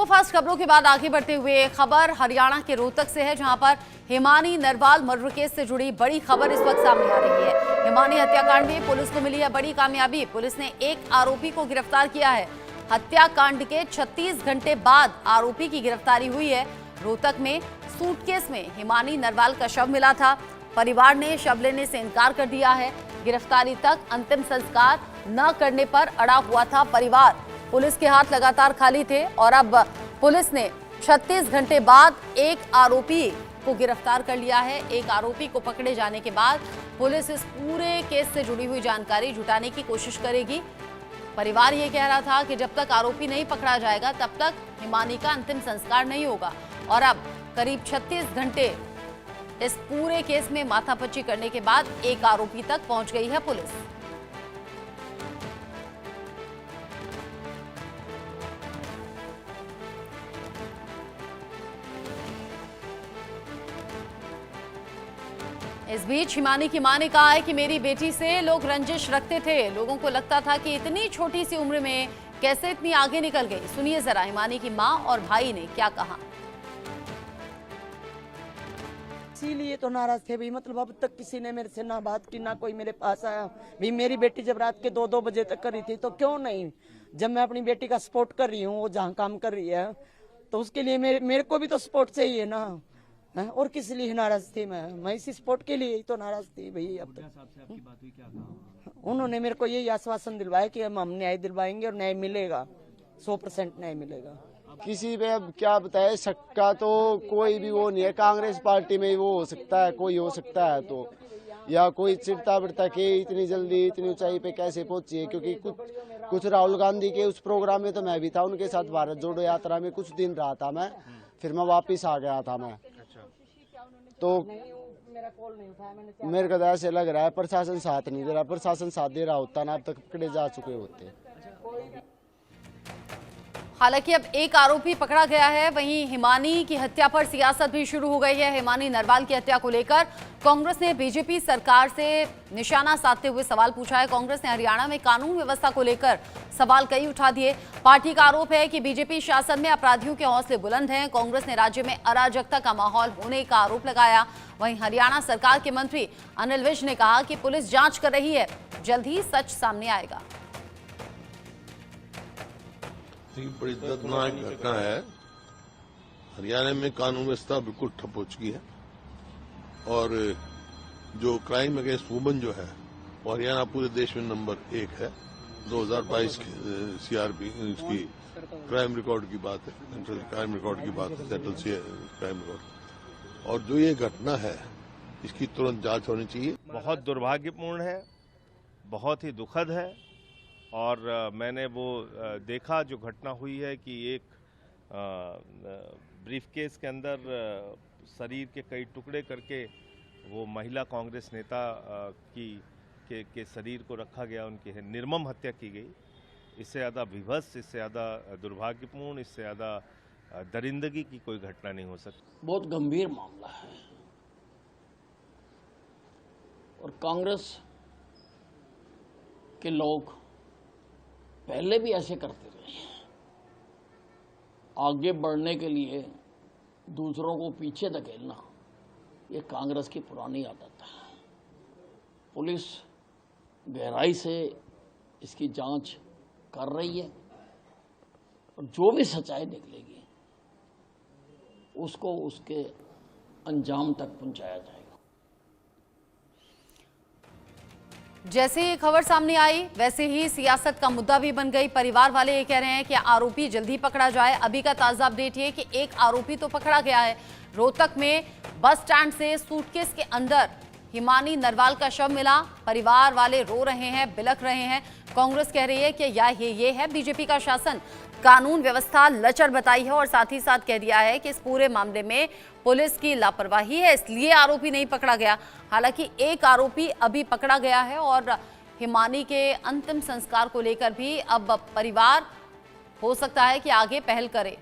तो फास्ट खबरों के बाद आगे बढ़ते हुए खबर हरियाणा के रोहतक से है, जहां पर हिमानी नरवाल मर्डर केस से जुड़ी बड़ी खबर इस वक्त सामने आ रही है। हिमानी हत्याकांड में पुलिस को मिली है बड़ी कामयाबी। पुलिस ने एक आरोपी को गिरफ्तार किया है। हत्याकांड के 36 घंटे बाद आरोपी की गिरफ्तारी हुई है। रोहतक में सूटकेस में हिमानी नरवाल का शव मिला था। परिवार ने शव लेने से इनकार कर दिया है। गिरफ्तारी तक अंतिम संस्कार न करने पर अड़ा हुआ था परिवार। पुलिस के हाथ लगातार खाली थे और अब पुलिस ने 36 घंटे बाद एक आरोपी को गिरफ्तार कर लिया है। एक आरोपी को पकड़े जाने के बाद पुलिस इस पूरे केस से जुड़ी हुई जानकारी जुटाने की कोशिश करेगी। परिवार ये कह रहा था कि जब तक आरोपी नहीं पकड़ा जाएगा तब तक हिमानी का अंतिम संस्कार नहीं होगा, और अब करीब 36 घंटे इस पूरे केस में माथापच्ची करने के बाद एक आरोपी तक पहुंच गई है पुलिस। इस बीच हिमानी की मां ने कहा है कि मेरी बेटी से लोग रंजिश रखते थे। लोगों को लगता था कि इतनी छोटी सी उम्र में कैसे इतनी आगे निकल गई। सुनिए जरा हिमानी की मां और भाई ने क्या कहा। इसीलिए तो नाराज थे भाई, मतलब अब तक किसी ने मेरे से ना बात की, ना कोई मेरे पास आया भाई। मेरी बेटी जब रात के 2-2 बजे तक कर रही थी तो क्यों नहीं, जब मैं अपनी बेटी का सपोर्ट कर रही हूँ, वो जहाँ काम कर रही है तो उसके लिए मेरे को भी तो सपोर्ट चाहिए ना। और किस लिए नाराज थी मैं इसी सपोर्ट के लिए ही तो नाराज थी भाई। अब तक उन्होंने मेरे को यही आश्वासन दिलवाया कि हम न्याय दिलवाएंगे और न्याय मिलेगा, 100% न्याय मिलेगा। किसी पे अब क्या बताए, शक्का तो कोई भी वो नहीं है। कांग्रेस पार्टी में वो हो सकता है, कोई हो सकता है तो, या कोई चिढ़ता बिड़ता के इतनी जल्दी इतनी ऊंचाई पे कैसे पहुंची है। क्योंकि कुछ राहुल गांधी के उस प्रोग्राम में तो मैं भी था, उनके साथ भारत जोड़ो यात्रा में कुछ दिन रहा था मैं, फिर मैं वापिस आ गया था मैं। तो मेरे को तो ऐसे लग रहा है प्रशासन साथ नहीं दे रहा। प्रशासन साथ दे रहा होता ना अब तक पकड़े जा चुके होते। हालांकि अब एक आरोपी पकड़ा गया है। वहीं हिमानी की हत्या पर सियासत भी शुरू हो गई है। हिमानी नरवाल की हत्या को लेकर कांग्रेस ने बीजेपी सरकार से निशाना साधते हुए सवाल पूछा है। कांग्रेस ने हरियाणा में कानून व्यवस्था को लेकर सवाल कई उठा दिए। पार्टी का आरोप है कि बीजेपी शासन में अपराधियों के हौसले बुलंद हैं। कांग्रेस ने राज्य में अराजकता का माहौल होने का आरोप लगाया। वहीं हरियाणा सरकार के मंत्री अनिल विज ने कहा कि पुलिस जांच कर रही है, जल्द ही सच सामने आएगा। बड़ी दर्दनाक घटना है। हरियाणा में कानून व्यवस्था बिल्कुल ठप हो चुकी है और जो क्राइम अगेंस्ट वुमेन जो है वो हरियाणा पूरे देश में नंबर 1 है। 2022 सीआरपी इसकी क्राइम रिकॉर्ड की बात है, सेंट्रल क्राइम रिकॉर्ड की बात है, सेंट्रल क्राइम रिकॉर्ड। और जो ये घटना है इसकी तुरंत जांच होनी चाहिए। बहुत दुर्भाग्यपूर्ण है, बहुत ही दुखद है। और मैंने वो देखा जो घटना हुई है कि एक ब्रीफकेस के अंदर शरीर के कई टुकड़े करके वो महिला कांग्रेस नेता के शरीर को रखा गया, उनकी निर्मम हत्या की गई। इससे ज़्यादा विभत्स, इससे ज़्यादा दुर्भाग्यपूर्ण, इससे ज़्यादा दरिंदगी की कोई घटना नहीं हो सकती। बहुत गंभीर मामला है और कांग्रेस के लोग पहले भी ऐसे करते रहे। आगे बढ़ने के लिए दूसरों को पीछे धकेलना ये कांग्रेस की पुरानी आदत है। पुलिस गहराई से इसकी जांच कर रही है और जो भी सच्चाई निकलेगी उसको उसके अंजाम तक पहुंचाया जाएगा। जैसे ही खबर सामने आई वैसे ही सियासत का मुद्दा भी बन गई। परिवार वाले ये कह रहे हैं कि आरोपी जल्दी पकड़ा जाए। अभी का ताजा अपडेट ये कि एक आरोपी तो पकड़ा गया है। रोहतक में बस स्टैंड से सूटकेस के अंदर हिमानी नरवाल का शव मिला। परिवार वाले रो रहे हैं, बिलख रहे हैं। कांग्रेस कह रही है कि ये है बीजेपी का शासन, कानून व्यवस्था लचर बताई है और साथ ही साथ कह दिया है कि इस पूरे मामले में पुलिस की लापरवाही है, इसलिए आरोपी नहीं पकड़ा गया। हालांकि एक आरोपी अभी पकड़ा गया है और हिमानी के अंतिम संस्कार को लेकर भी अब परिवार हो सकता है कि आगे पहल करे।